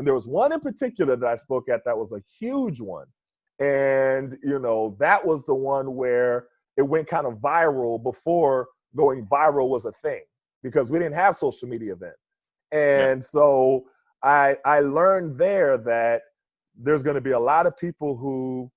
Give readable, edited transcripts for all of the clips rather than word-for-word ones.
And there was one in particular that I spoke at that was a huge one. And, you know, that was the one where it went kind of viral before going viral was a thing, because we didn't have social media then. And so I learned there that there's going to be a lot of people who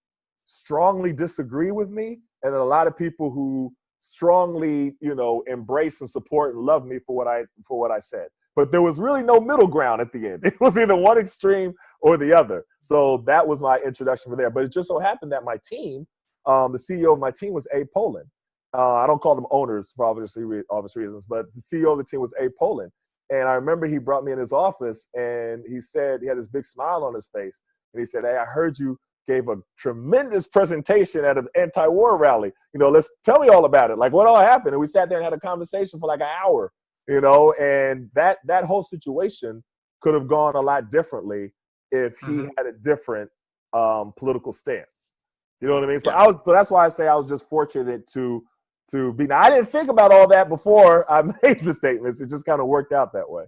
strongly disagree with me, and a lot of people who strongly, you know, embrace and support and love me for what I said. But there was really no middle ground at the end. It was either one extreme or the other. So that was my introduction for there. But it just so happened that my team, the CEO of my team was Abe Poland. I don't call them owners for obvious reasons, but the CEO of the team was Abe Poland. And I remember he brought me in his office, and he said, he had this big smile on his face. And he said, "Hey, I heard you gave a tremendous presentation at an anti-war rally. You know, let's tell me all about it. Like, what all happened?" And we sat there and had a conversation for like an hour, you know, and that whole situation could have gone a lot differently if he had a different political stance. You know what I mean? So so that's why I say I was just fortunate to be. Now, I didn't think about all that before I made the statements. It just kind of worked out that way.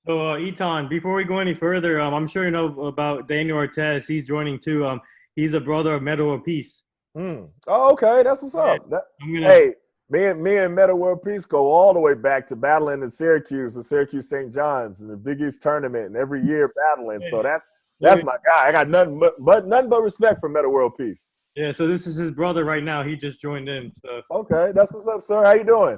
So, Etan, before we go any further, I'm sure you know about Daniel Ortiz. He's joining too. He's a brother of Medal of Peace. Oh, okay. That's what's up. Hey, me and Medal World Peace go all the way back to battling in Syracuse, the Syracuse St. John's, and the Big East tournament, and every year battling. So that's my guy. I got nothing but respect for Medal World Peace. Yeah, so this is his brother right now. He just joined in. So. Okay, that's what's up, sir. How you doing?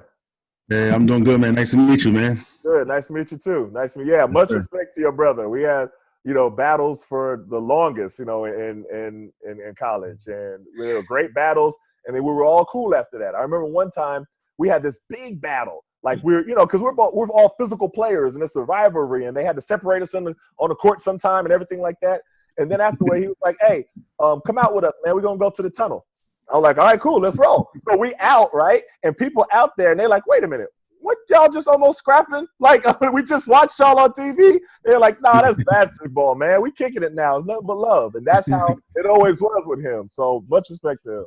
Hey, I'm doing good, man. Nice to meet you, man. Good. Nice to meet you, too. Nice to meet you. Yeah, much respect to your brother. We had, you know, battles for the longest, you know, in college. And we were great battles, and then we were all cool after that. I remember one time we had this big battle. Like, we're, you know, because we're all physical players, and it's a rivalry, and they had to separate us on the court sometime and everything like that. And then afterward, he was like, "Hey, come out with us, man. We're going to go to the tunnel." I was like, "All right, cool, let's roll." So we out, right? And people out there, and they're like, "Wait a minute, what, y'all just almost scrapping? Like, we just watched y'all on TV?" They're like, "Nah, that's basketball, man. We kicking it now. It's nothing but love." And that's how it always was with him. So much respect to him.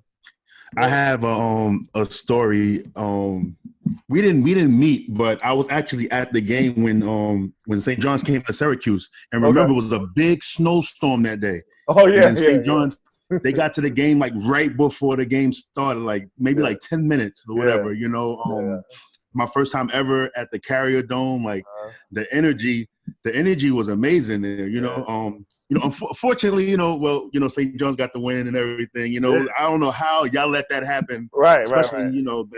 I have a story. We didn't meet, but I was actually at the game when St. John's came to Syracuse, and remember it was a big snowstorm that day. Oh yeah, and St. John's. They got to the game like right before the game started, like maybe like 10 minutes or whatever, you know. My first time ever at the Carrier Dome, like the energy was amazing there, you know. Unfortunately, St. John's got the win and everything, you know. I don't know how y'all let that happen. Especially, you know,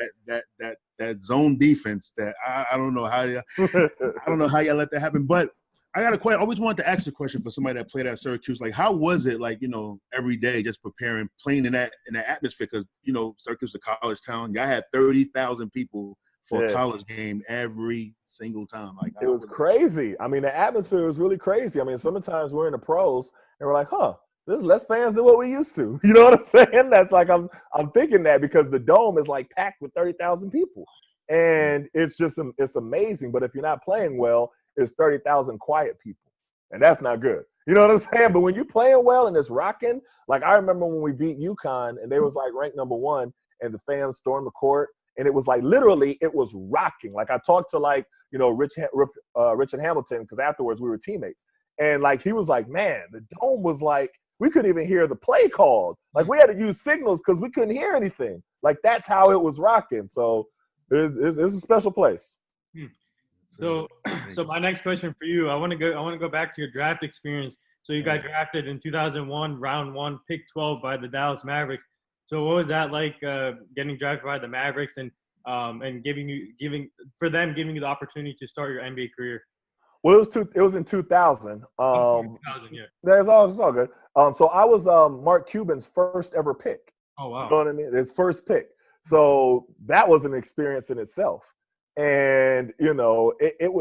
that zone defense that I don't know how y'all let that happen. But I got a question. I always wanted to ask a question for somebody that played at Syracuse. Like, how was it, like, you know, every day just preparing, playing in that atmosphere? Because, you know, Syracuse is a college town. Y'all had 30,000 people for a college game every single time. Like, it was crazy. I mean, the atmosphere was really crazy. I mean, sometimes we're in the pros and we're like, there's less fans than what we used to. You know what I'm saying? That's like, I'm thinking that because the dome is like packed with 30,000 people. And it's amazing. But if you're not playing well, it's 30,000 quiet people. And that's not good. You know what I'm saying? But when you're playing well and it's rocking, like I remember when we beat UConn and they was like ranked #1 and the fans stormed the court. And it was like, literally, it was rocking. Like I talked to like, you know, Richard Hamilton, because afterwards we were teammates. And like, he was like, man, the dome was like, we couldn't even hear the play calls. Like we had to use signals because we couldn't hear anything. Like that's how it was rocking. So it's a special place. So my next question for you, I want to go back to your draft experience. So you got drafted in 2001, round 1, pick 12 by the Dallas Mavericks. So what was that like, getting drafted by the Mavericks and giving you the opportunity to start your NBA career? Well, it was in 2000. 2000, yeah. It's all good. So I was Mark Cuban's first ever pick. Oh wow. You know what I mean? His first pick. So that was an experience in itself. And, you know,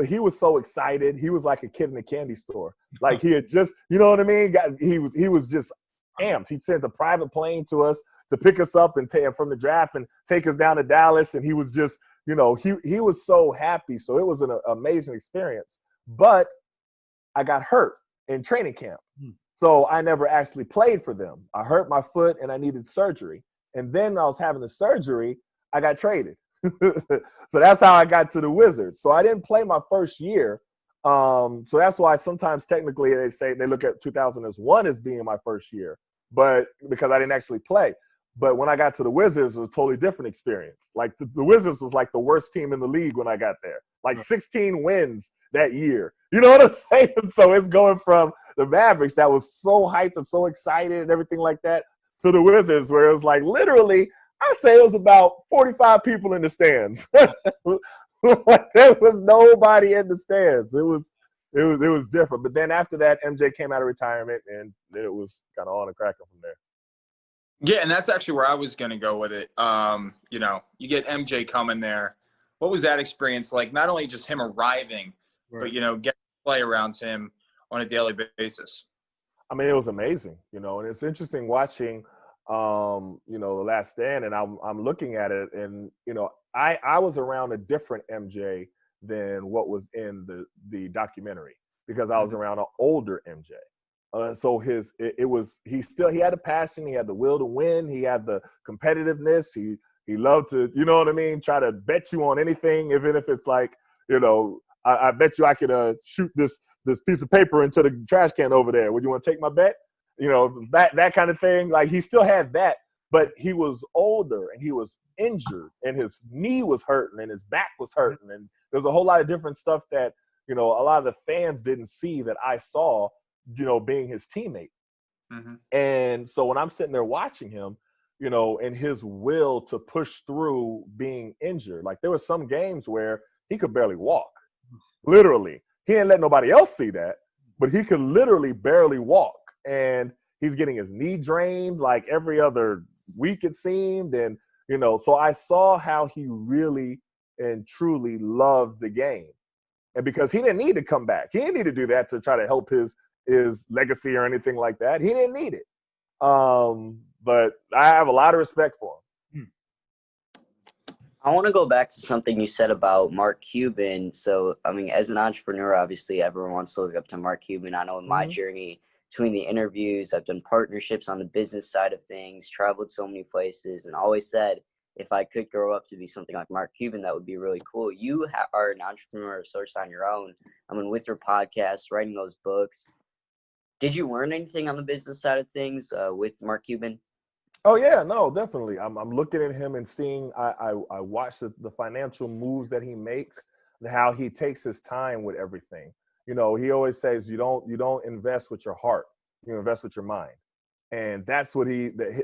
he was so excited. He was like a kid in a candy store. Like he had just, you know what I mean? He was just amped. He sent a private plane to us to pick us up and from the draft and take us down to Dallas. And he was just, you know, he was so happy. So it was an amazing experience. But I got hurt in training camp. So I never actually played for them. I hurt my foot and I needed surgery. And then I was having the surgery, I got traded. So that's how I got to the Wizards. So I didn't play my first year So that's why sometimes technically they say they look at 2001 as being my first year, but because I didn't actually play. But when I got to the Wizards, it was a totally different experience. Like the Wizards was like the worst team in the league when I got there. Like 16 wins that year. You know what I'm saying? So it's going from the Mavericks that was so hyped and so excited and everything like that to the Wizards where it was like literally, I'd say it was about 45 people in the stands. Like, there was nobody in the stands. It was different. But then after that, MJ came out of retirement, and then it was kind of on a cracker from there. Yeah, and that's actually where I was going to go with it. You know, you get MJ coming there. What was that experience like? Not only just him arriving, but, you know, getting to play around him on a daily basis. I mean, it was amazing, you know, and it's interesting watching, you know, The Last Stand, and I'm looking at it, and, you know, I was around a different MJ than what was in the documentary because I was around an older MJ. So he had the passion, he had the will to win, he had the competitiveness, he loved to, you know what I mean, try to bet you on anything, even if it's like, you know, I bet you I could shoot this piece of paper into the trash can over there. Would you want to take my bet? You know, that kind of thing. Like, he still had that, but he was older and he was injured and his knee was hurting and his back was hurting. And there's a whole lot of different stuff that, you know, a lot of the fans didn't see that I saw, you know, being his teammate. Mm-hmm. And so when I'm sitting there watching him, you know, and his will to push through being injured, like there were some games where he could barely walk, literally. He didn't let nobody else see that, but he could literally barely walk. And he's getting his knee drained like every other week, it seemed. And, you know, so I saw how he really and truly loved the game. And because he didn't need to come back, he didn't need to do that to try to help his legacy or anything like that. He didn't need it. But I have a lot of respect for him. I want to go back to something you said about Mark Cuban. So, I mean, as an entrepreneur, obviously everyone wants to look up to Mark Cuban. I know in my journey between the interviews, I've done partnerships on the business side of things, traveled so many places, and always said, if I could grow up to be something like Mark Cuban, that would be really cool. You are an entrepreneur of sorts on your own. I mean, with your podcast, writing those books, did you learn anything on the business side of things with Mark Cuban? Oh yeah, no, definitely. I'm looking at him and seeing. I watch the financial moves that he makes, how he takes his time with everything. You know, he always says you don't invest with your heart, you invest with your mind, and that's what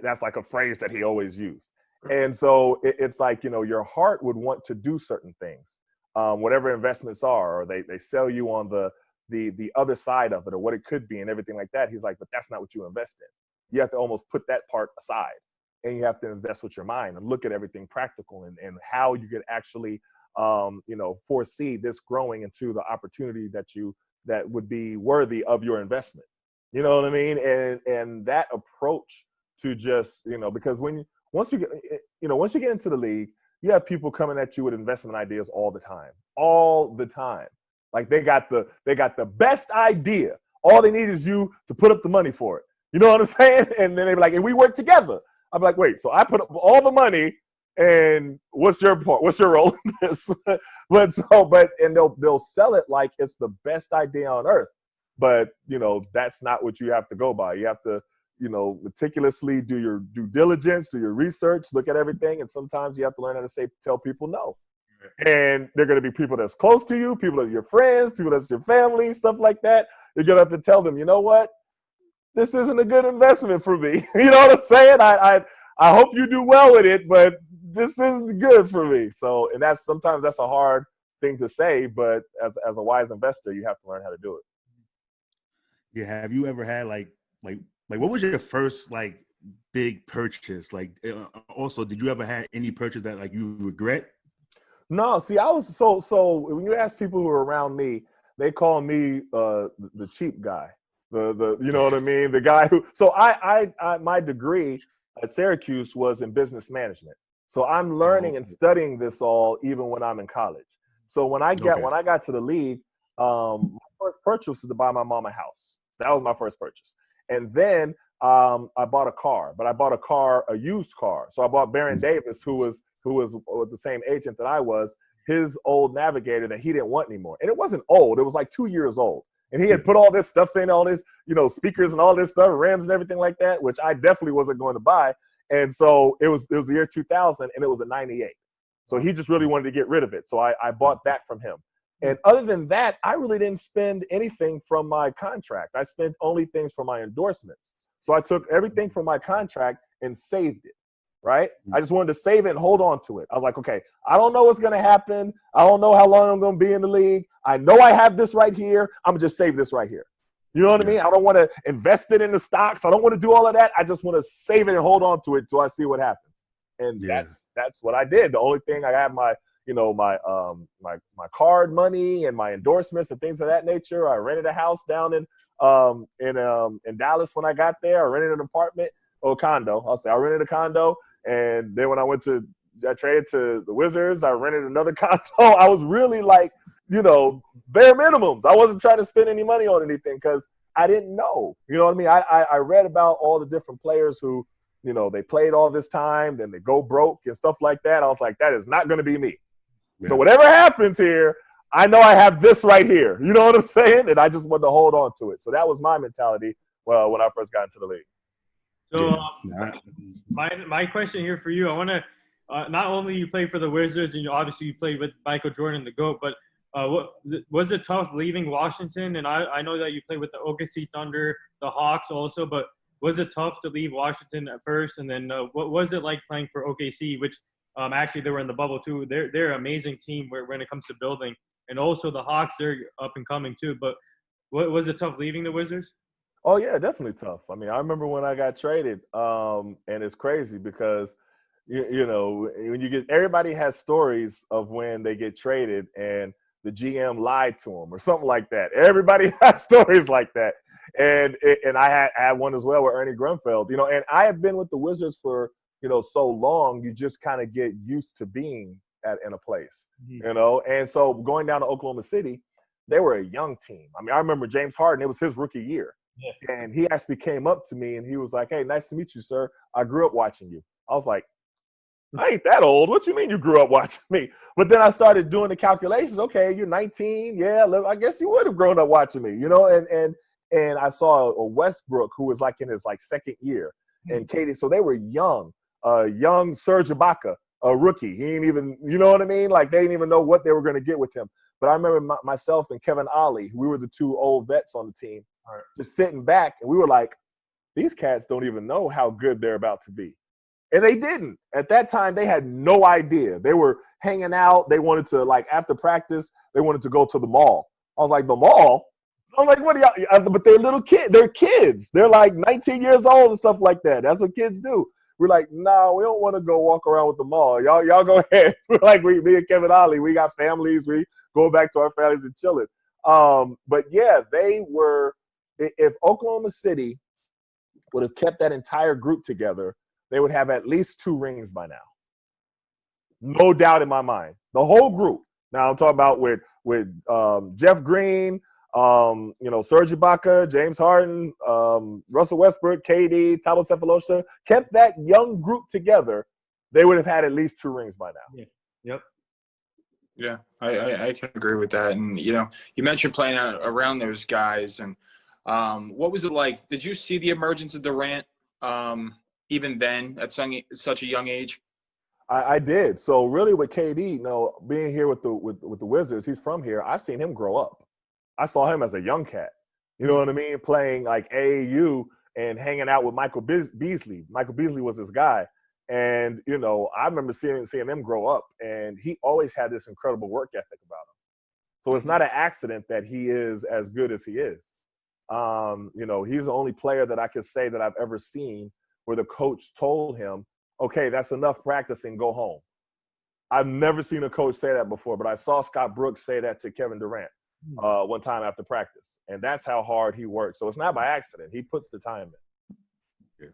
that's like a phrase that he always used. And so it's like, you know, your heart would want to do certain things, whatever investments are, or they sell you on the other side of it or what it could be and everything like that. He's like, but that's not what you invest in. You have to almost put that part aside and you have to invest with your mind and look at everything practical and how you could actually, you know, foresee this growing into the opportunity that would be worthy of your investment. You know what I mean? And that approach to just, you know, because once you get into the league, you have people coming at you with investment ideas all the time. Like they got the best idea. All they need is you to put up the money for it. You know what I'm saying? And then they be like, and we work together. I'm like, wait, so I put up all the money, and what's your part? What's your role in this? And they'll sell it like it's the best idea on earth. But, you know, that's not what you have to go by. You have to, you know, meticulously do your due diligence, do your research, look at everything. And sometimes you have to learn how to tell people no. And they're going to be people that's close to you, people that are your friends, people that's your family, stuff like that. You're going to have to tell them, you know what? This isn't a good investment for me. You know what I'm saying? I hope you do well with it, but this isn't good for me. So, and sometimes that's a hard thing to say, but as a wise investor, you have to learn how to do it. Yeah. Have you ever had like what was your first like big purchase? Like, also, did you ever have any purchase that like you regret? No, see, I was so when you ask people who are around me, they call me the cheap guy. The you know what I mean? The guy who, so I my degree at Syracuse was in business management. So I'm learning and studying this all even when I'm in college. So when I got to the league, my first purchase was to buy my mom a house. That was my first purchase. And then I bought a car, but I bought a used car. So I bought Baron Davis, who was with the same agent that I was, his old Navigator that he didn't want anymore. And it wasn't old. It was like 2 years old. And he had put all this stuff in, all this, speakers and all this stuff, rims and everything like that, which I definitely wasn't going to buy. And so it was the year 2000, and it was a 98. So he just really wanted to get rid of it. So I bought that from him. And other than that, I really didn't spend anything from my contract. I spent only things from my endorsements. So I took everything from my contract and saved it, right? I just wanted to save it and hold on to it. I was like, okay, I don't know what's going to happen. I don't know how long I'm going to be in the league. I know I have this right here. I'm going to just save this right here. You know what I mean? I don't want to invest it in the stocks. I don't want to do all of that. I just want to save it and hold on to it till I see what happens. And that's what I did. The only thing I had my card money and my endorsements and things of that nature. I rented a house down in Dallas when I got there. I rented an apartment or condo. I rented a condo, and then when I traded to the Wizards, I rented another condo. I was really like, bare minimums. I wasn't trying to spend any money on anything because I didn't know. You know what I mean? I read about all the different players who, they played all this time, then they go broke and stuff like that. I was like, that is not going to be me. Yeah. So whatever happens here, I know I have this right here. You know what I'm saying? And I just wanted to hold on to it. So that was my mentality when I first got into the league. So my question here for you, I want to not only you play for the Wizards, and obviously you played with Michael Jordan, the GOAT, but was it tough leaving Washington? And I know that you played with the OKC Thunder, the Hawks also, but was it tough to leave Washington at first? And then what was it like playing for OKC, which actually they were in the bubble too. They're an amazing team when it comes to building. And also the Hawks, they're up and coming too. But was it tough leaving the Wizards? Oh, yeah, definitely tough. I mean, I remember when I got traded, and it's crazy because, when you get – everybody has stories of when they get traded and the GM lied to them or something like that. Everybody has stories like that. And I had one as well with Ernie Grunfeld, and I have been with the Wizards for, so long, you just kind of get used to being in a place, And so going down to Oklahoma City, they were a young team. I mean, I remember James Harden, it was his rookie year. Yeah. And he actually came up to me and he was like, hey, nice to meet you, sir. I grew up watching you. I was like, I ain't that old. What you mean you grew up watching me? But then I started doing the calculations. Okay, you're 19. Yeah, I guess you would have grown up watching me, And I saw a Westbrook who was like in his second year. And Katie, so they were young. Young Serge Ibaka, a rookie. He ain't even, you know what I mean? Like they didn't even know what they were going to get with him. But I remember myself and Kevin Ollie, we were the two old vets on the team, just sitting back, and we were like, these cats don't even know how good they're about to be. And they didn't. At that time, they had no idea. They were hanging out. They wanted to, after practice, they wanted to go to the mall. I was like, the mall? I'm like, what are y'all? But they're little kids. They're kids. They're like 19 years old and stuff like that. That's what kids do. We're like, no, we don't want to go walk around with the mall. Y'all go ahead. We're like, me and Kevin Ollie, we got families. We go back to our families and chilling. But yeah, they were. If Oklahoma City would have kept that entire group together, they would have at least 2 rings by now. No doubt in my mind. The whole group. Now I'm talking about with Jeff Green, Serge Ibaka, James Harden, Russell Westbrook, KD, Thabo Sefolosha, kept that young group together, they would have had at least 2 rings by now. Yeah. Yep. Yeah, I can agree with that. And, you mentioned playing around those guys. And what was it like? Did you see the emergence of Durant even then at such a young age? I did. So really with KD, being here with the Wizards, he's from here. I've seen him grow up. I saw him as a young cat. You know what I mean? Playing AAU and hanging out with Michael Beasley. Michael Beasley was his guy. And, I remember seeing him grow up. And he always had this incredible work ethic about him. So it's not an accident that he is as good as he is. He's the only player that I could say that I've ever seen where the coach told him, okay, that's enough practicing, go home. I've never seen a coach say that before, but I saw Scott Brooks say that to Kevin Durant one time after practice. And that's how hard he works. So it's not by accident. He puts the time in. Yeah.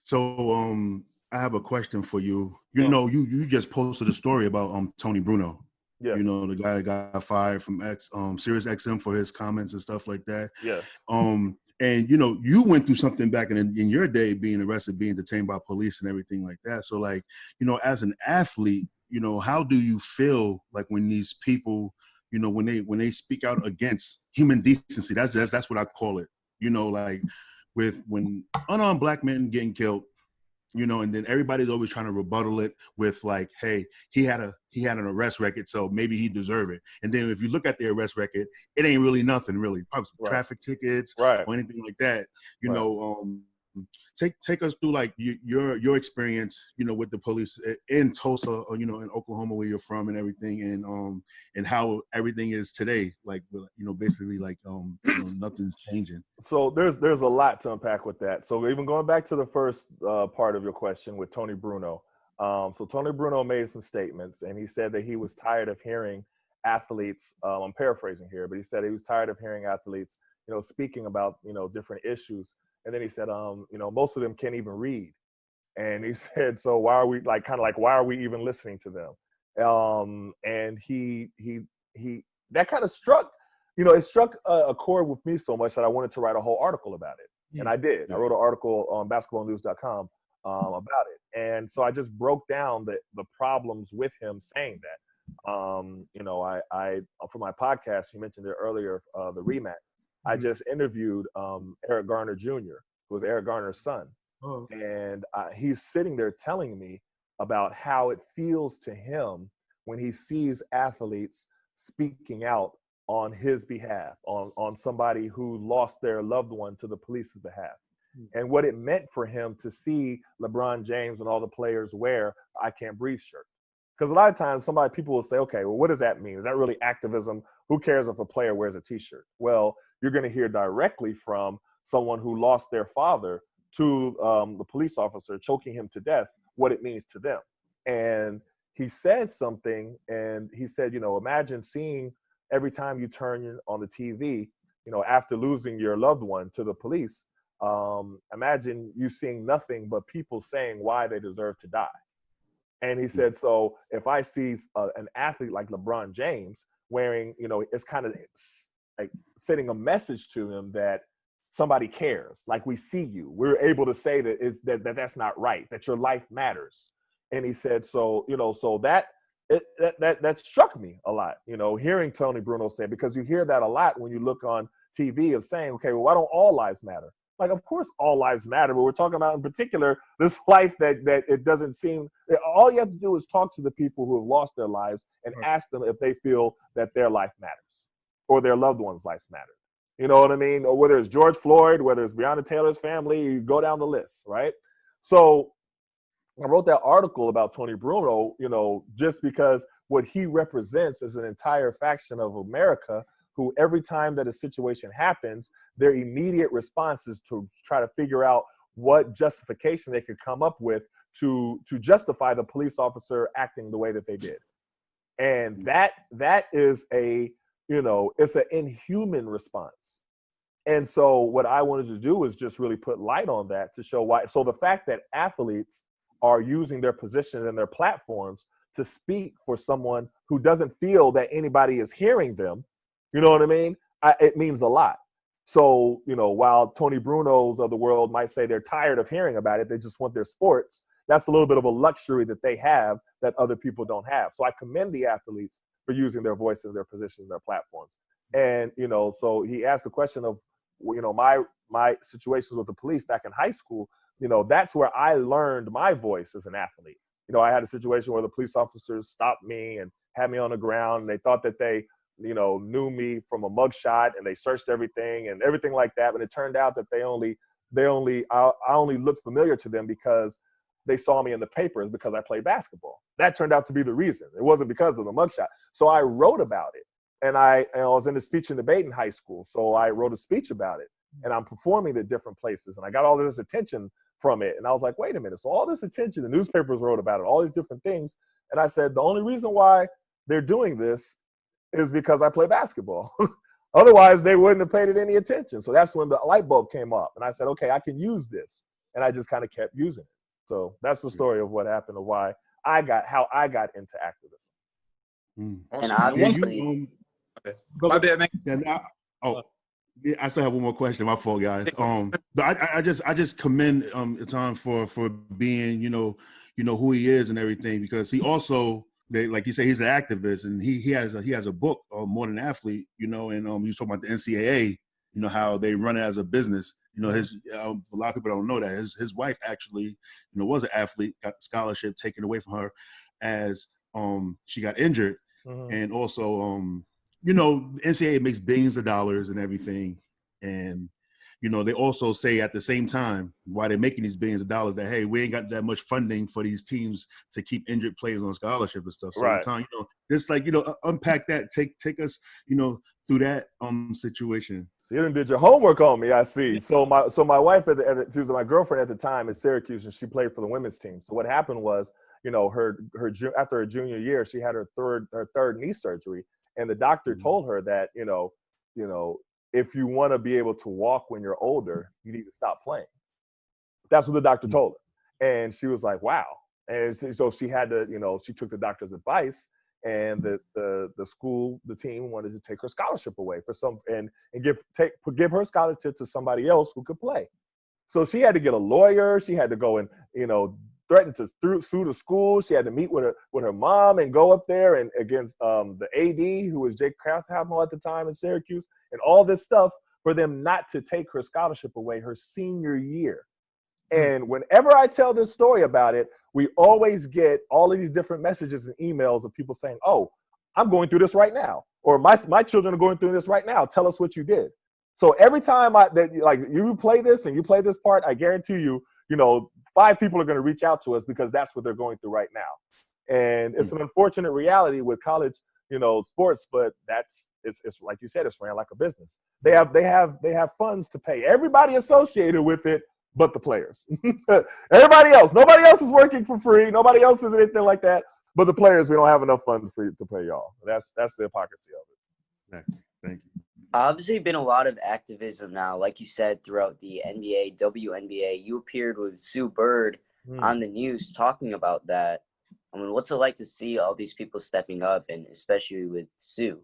So I have a question for you. You just posted a story about Tony Bruno. Yes. The guy that got fired from Sirius XM for his comments and stuff like that. Yes. And, you went through something back in your day, being arrested, being detained by police and everything like that. So, as an athlete, you know, how do you feel like when these people, you know, when they speak out against human decency? That's what I call it. You know, like when unarmed black men getting killed, you know, and then everybody's always trying to rebuttal it with like, hey, he had an arrest record, so maybe he deserved it. And then if you look at the arrest record, it ain't really nothing, really. Probably some traffic tickets or anything like that. You know, take us through like your experience, you know, with the police in Tulsa, or, you know, in Oklahoma where you're from and everything, and how everything is today. Like, you know, basically like you know, nothing's changing. So there's a lot to unpack with that. So even going back to the first part of your question with Tony Bruno. So Tony Bruno made some statements, and he said that he was tired of hearing athletes. I'm paraphrasing here, but he said he was tired of hearing athletes, you know, speaking about, you know, different issues. And then he said, you know, most of them can't even read. And he said, so why are we why are we even listening to them? And he that kind of struck, you know, it struck a chord with me so much that I wanted to write a whole article about it. And I did. I wrote an article on basketballnews.com about it. And so I just broke down the problems with him saying that. You know, I for my podcast, you mentioned it earlier, the Rematch, I just interviewed Eric Garner Jr., who was Eric Garner's son. Oh. And he's sitting there telling me about how it feels to him when he sees athletes speaking out on his behalf, on somebody who lost their loved one to the police's behalf. And what it meant for him to see LeBron James and all the players wear I Can't Breathe shirt. Because a lot of times people will say, okay, well, what does that mean? Is that really activism? Who cares if a player wears a t-shirt? Well, you're going to hear directly from someone who lost their father to the police officer choking him to death, what it means to them. And he said something, and he said, you know, imagine seeing every time you turn on the TV, you know, after losing your loved one to the police, imagine you seeing nothing but people saying why they deserve to die. And he said, so if I see an athlete like LeBron James wearing, you know, it's kind of like sending a message to him that somebody cares, like we see you. We're able to say that that's not right, that your life matters. And he said, so, you know, so that struck me a lot, you know, hearing Tony Bruno say, because you hear that a lot when you look on TV of saying, okay, well, why don't all lives matter? Like, of course, all lives matter, but we're talking about in particular this life that it doesn't seem. All you have to do is talk to the people who have lost their lives and ask them if they feel that their life matters or their loved one's lives matter. You know what I mean? Or whether it's George Floyd, whether it's Breonna Taylor's family, you go down the list, right? So I wrote that article about Tony Bruno, you know, just because what he represents is an entire faction of America who every time that a situation happens, their immediate response is to try to figure out what justification they could come up with to justify the police officer acting the way that they did. And that is a, you know, it's an inhuman response. And so what I wanted to do is just really put light on that to show why. So the fact that athletes are using their positions and their platforms to speak for someone who doesn't feel that anybody is hearing them, you know what I mean? It means a lot. So, you know, while Tony Bruno's of the world might say they're tired of hearing about it, they just want their sports, that's a little bit of a luxury that they have that other people don't have. So I commend the athletes for using their voices, their positions, their platforms. And, you know, so he asked the question of, you know, my situations with the police back in high school, you know, that's where I learned my voice as an athlete. You know, I had a situation where the police officers stopped me and had me on the ground, and they thought that they, you know, knew me from a mugshot, and they searched everything and everything like that. But it turned out that I only looked familiar to them because they saw me in the papers because I played basketball. That turned out to be the reason. It wasn't because of the mugshot. So I wrote about it, and I was in the speech and debate in high school. So I wrote a speech about it, and I'm performing at different places, and I got all this attention from it. And I was like, wait a minute. So all this attention, the newspapers wrote about it, all these different things. And I said, the only reason why they're doing this is because I play basketball. Otherwise, they wouldn't have paid it any attention. So that's when the light bulb came up. And I said, okay, I can use this. And I just kind of kept using it. So that's the story of what happened, of how I got into activism. And obviously, my bad, man. Yeah, I still have one more question. My fault, guys. I just commend Etan for being, you know who he is and everything, because he also like you say, he's an activist, and he has a book, More Than Athlete, you know, and you talking about the NCAA, you know, how they run it as a business. You know, a lot of people don't know that his wife actually, you know, was an athlete, got the scholarship taken away from her as she got injured, and also you know, the NCAA makes billions of dollars and everything, and you know, they also say at the same time, while they're making these billions of dollars, that, hey, we ain't got that much funding for these teams to keep injured players on scholarship and stuff. So, right. Time, you know, just like, you know, unpack that, take us, you know, through that situation. So you did your homework on me, I see. So my wife, she was my girlfriend at the time at Syracuse, and she played for the women's team. So what happened was, you know, after her junior year, she had her third knee surgery, and the doctor told her that, you know, if you want to be able to walk when you're older, you need to stop playing. That's what the doctor told her. And she was like, wow. And so she had to, you know, she took the doctor's advice, and the team wanted to take her scholarship away and give her scholarship to somebody else who could play. So she had to get a lawyer. She had to go and, you know, threaten to sue the school. She had to meet with her mom and go up there and against the AD, who was Jake Krafthamel at the time in Syracuse, and all this stuff for them not to take her scholarship away her senior year. And whenever I tell this story about it, we always get all of these different messages and emails of people saying, oh, I'm going through this right now. Or my children are going through this right now. Tell us what you did. So every time you play this and you play this part, I guarantee you, you know, 5 people are going to reach out to us because that's what they're going through right now. And it's an unfortunate reality with college, you know, sports, but it's like you said, it's ran like a business. They have funds to pay everybody associated with it, but the players. Everybody else, nobody else is working for free. Nobody else is anything like that. But the players, we don't have enough funds for you to pay y'all. That's the hypocrisy of it. Thank you. Obviously, been a lot of activism now, like you said, throughout the NBA, WNBA. You appeared with Sue Bird on the news talking about that. I mean, what's it like to see all these people stepping up, and especially with Sue?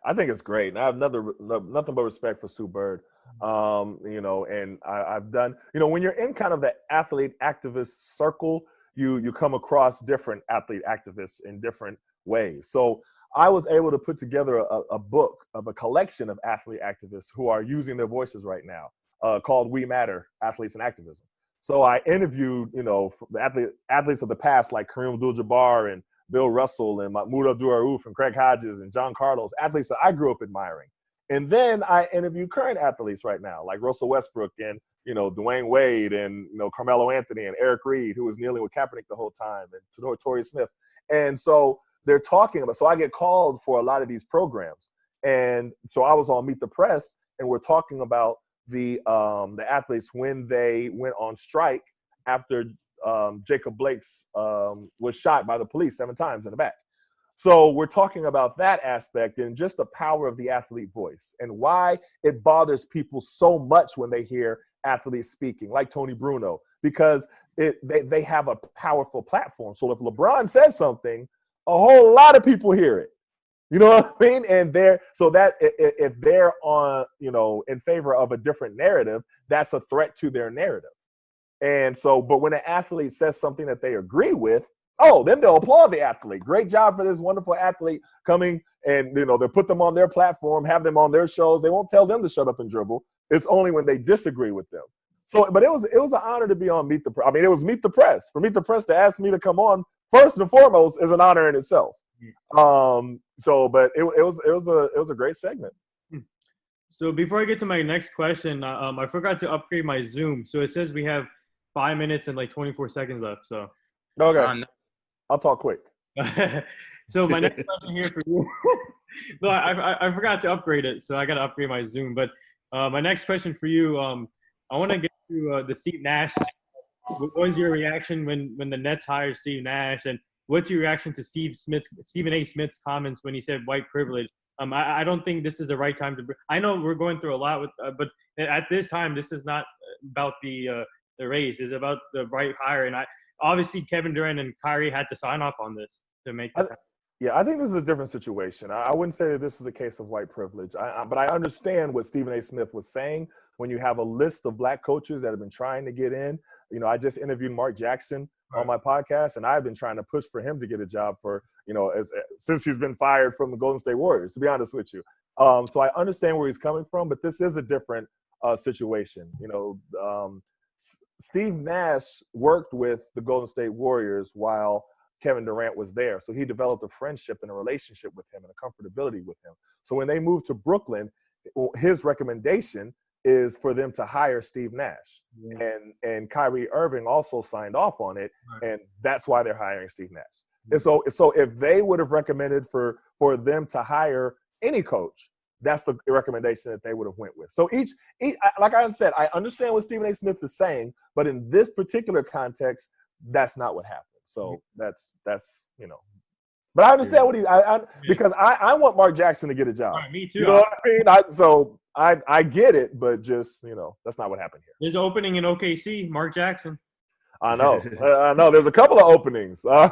I think it's great. And I have nothing but respect for Sue Bird. You know, and I've done, you know, when you're in kind of the athlete activist circle, you come across different athlete activists in different ways. So I was able to put together a book of a collection of athlete activists who are using their voices right now, called We Matter, Athletes and Activism. So I interviewed, you know, the athletes of the past like Kareem Abdul-Jabbar and Bill Russell and Mahmoud Abdul-Rauf and Craig Hodges and John Carlos, athletes that I grew up admiring. And then I interview current athletes right now, like Russell Westbrook and, you know, Dwayne Wade and, you know, Carmelo Anthony and Eric Reed, who was kneeling with Kaepernick the whole time, and Torrey Smith. And so they're talking about, so I get called for a lot of these programs. And so I was on Meet the Press, and we're talking about the athletes when they went on strike after Jacob Blake's was shot by the police 7 times in the back. So we're talking about that aspect and just the power of the athlete voice and why it bothers people so much when they hear athletes speaking, like Tony Bruno, because they have a powerful platform. So if LeBron says something, a whole lot of people hear it. You know what I mean? And if they're on, you know, in favor of a different narrative, that's a threat to their narrative. And so, but when an athlete says something that they agree with, then they'll applaud the athlete. Great job for this wonderful athlete coming, and, you know, they'll put them on their platform, have them on their shows. They won't tell them to shut up and dribble. It's only when they disagree with them. So, but it was an honor to be on Meet the Press. I mean, it was Meet the Press. For Meet the Press to ask me to come on, first and foremost, is an honor in itself. But it was a great segment. So before I get to my next question, I forgot to upgrade my Zoom. So it says we have 5 minutes and like 24 seconds left. So okay, I'll talk quick. So my next question here for you. No, I forgot to upgrade it, so I got to upgrade my Zoom. But my next question for you, I want to get to the Steve Nash. What was your reaction when the Nets hired Steve Nash, and what's your reaction to Stephen A. Smith's comments when he said white privilege? I don't think this is the right time to. I know we're going through a lot with, but at this time, this is not about the race. It's about the right hire, and obviously Kevin Durant and Kyrie had to sign off on this to make this happen. Yeah, I think this is a different situation. I wouldn't say that this is a case of white privilege, but I understand what Stephen A. Smith was saying. When you have a list of black coaches that have been trying to get in, you know, I just interviewed Mark Jackson, on my podcast, and I've been trying to push for him to get a job for, since he's been fired from the Golden State Warriors, to be honest with you. So I understand where he's coming from, but this is a different situation. Steve Nash worked with the Golden State Warriors while Kevin Durant was there. So he developed a friendship and a relationship with him and a comfortability with him. So when they moved to Brooklyn, his recommendation is for them to hire Steve Nash. And Kyrie Irving also signed off on it, and that's why they're hiring Steve Nash. And so if they would have recommended for them to hire any coach, that's the recommendation that they would have went with. So each like I said, I understand what Stephen A. Smith is saying, but in this particular context, that's not what happened. So that's But I understand what because I want Mark Jackson to get a job. Right, me too. You know what I mean? I get it, but just that's not what happened here. There's an opening in OKC, Mark Jackson. I know. I know. There's a couple of openings. I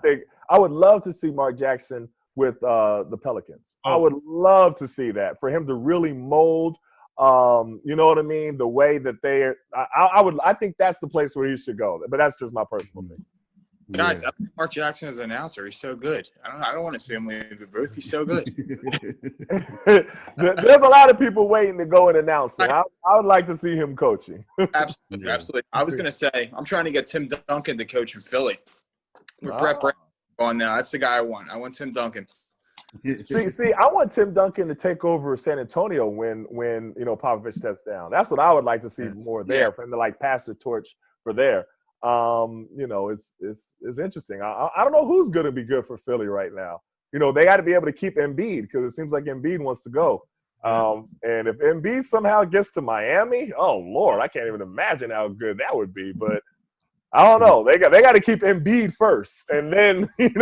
think I would love to see Mark Jackson with the Pelicans. I would love to see that, for him to really mold, you know what I mean, the way that they're I think that's the place where he should go. But that's just my personal thing. Guys, I think Mark Jackson as an announcer, he's so good. I don't want to see him leave the booth. He's so good. There's a lot of people waiting to go and announce it. I would like to see him coaching. Absolutely. I was going to say, I'm trying to get Tim Duncan to coach in Philly. With Brett Brown on now. That's the guy I want. I want Tim Duncan. See, I want Tim Duncan to take over San Antonio when Popovich steps down. That's what I would like to see more there, for him to pass the torch for there. It's interesting. I don't know who's going to be good for Philly right now. They got to be able to keep Embiid, because it seems like Embiid wants to go. And if Embiid somehow gets to Miami, oh Lord, I can't even imagine how good that would be. But I don't know. They got to keep Embiid first, and then make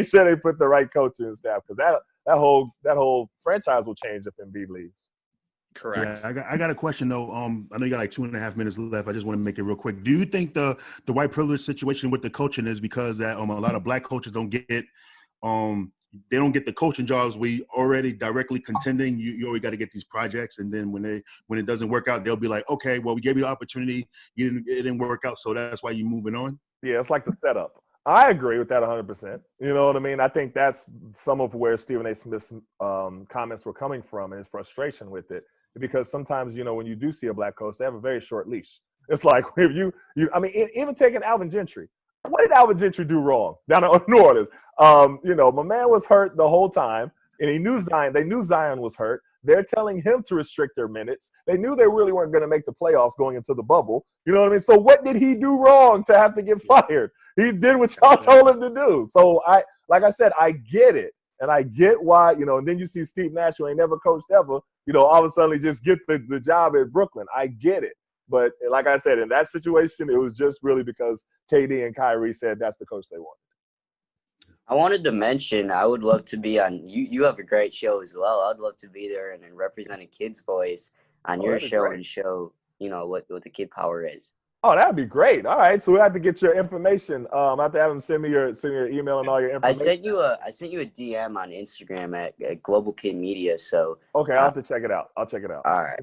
sure they put the right coaching staff, because that whole franchise will change if Embiid leaves. Correct. Yeah, I got a question though. I know you got 2.5 minutes left. I just want to make it real quick. Do you think the white privilege situation with the coaching is because that a lot of black coaches don't get they don't get the coaching jobs? We already directly contending. You already got to get these projects, and then when it doesn't work out, they'll be like, okay, well, we gave you the opportunity, it didn't work out, so that's why you're moving on. Yeah, it's like the setup. I agree with that 100%. You know what I mean? I think that's some of where Stephen A. Smith's comments were coming from, and his frustration with it. Because sometimes, when you do see a black coach, they have a very short leash. It's like if even taking Alvin Gentry. What did Alvin Gentry do wrong down in New Orleans? My man was hurt the whole time, and he knew Zion. They knew Zion was hurt. They're telling him to restrict their minutes. They knew they really weren't going to make the playoffs going into the bubble. You know what I mean? So what did he do wrong to have to get fired? He did what y'all told him to do. So like I said, I get it. And I get why, and then you see Steve Nash, who ain't never coached ever, all of a sudden just get the job at Brooklyn. I get it. But like I said, in that situation, it was just really because KD and Kyrie said that's the coach they wanted. I wanted to mention, I would love to be on, you have a great show as well. I'd love to be there and represent a kid's voice on your show and show, what the kid power is. Oh, that'd be great. All right, so we have to get your information. I have to have him send me your email and all your information. I sent you a DM on Instagram at Global Kid Media. So okay, I'll have to check it out. I'll check it out. All right.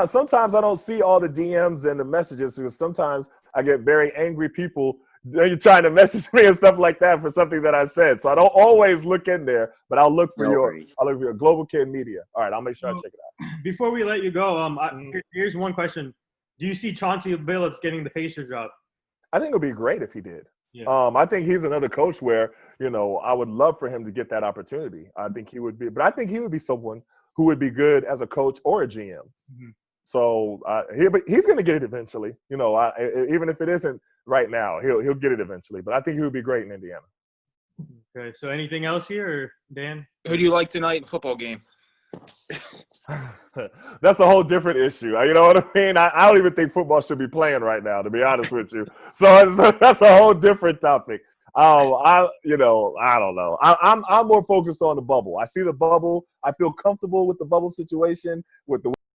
Sometimes I don't see all the DMs and the messages, because sometimes I get very angry people. You're trying to message me and stuff like that for something that I said. So I don't always look in there, but I'll look for your Global Kid Media. All right, I'll make sure I check it out. Before we let you go, here's one question. Do you see Chauncey Billups getting the Pacers job? I think it would be great if he did. Yeah. I think he's another coach where, I would love for him to get that opportunity. I think he would be, but I think he would be someone who would be good as a coach or a GM. Mm-hmm. So he's going to get it eventually. Even if it isn't right now, he'll get it eventually. But I think he would be great in Indiana. Okay. So anything else here, or Dan? Who do you like tonight in the football game? That's a whole different issue. You know what I mean? I don't even think football should be playing right now, to be honest with you. So that's a whole different topic. I don't know. I'm more focused on the bubble. I see the bubble. I feel comfortable with the bubble situation, with the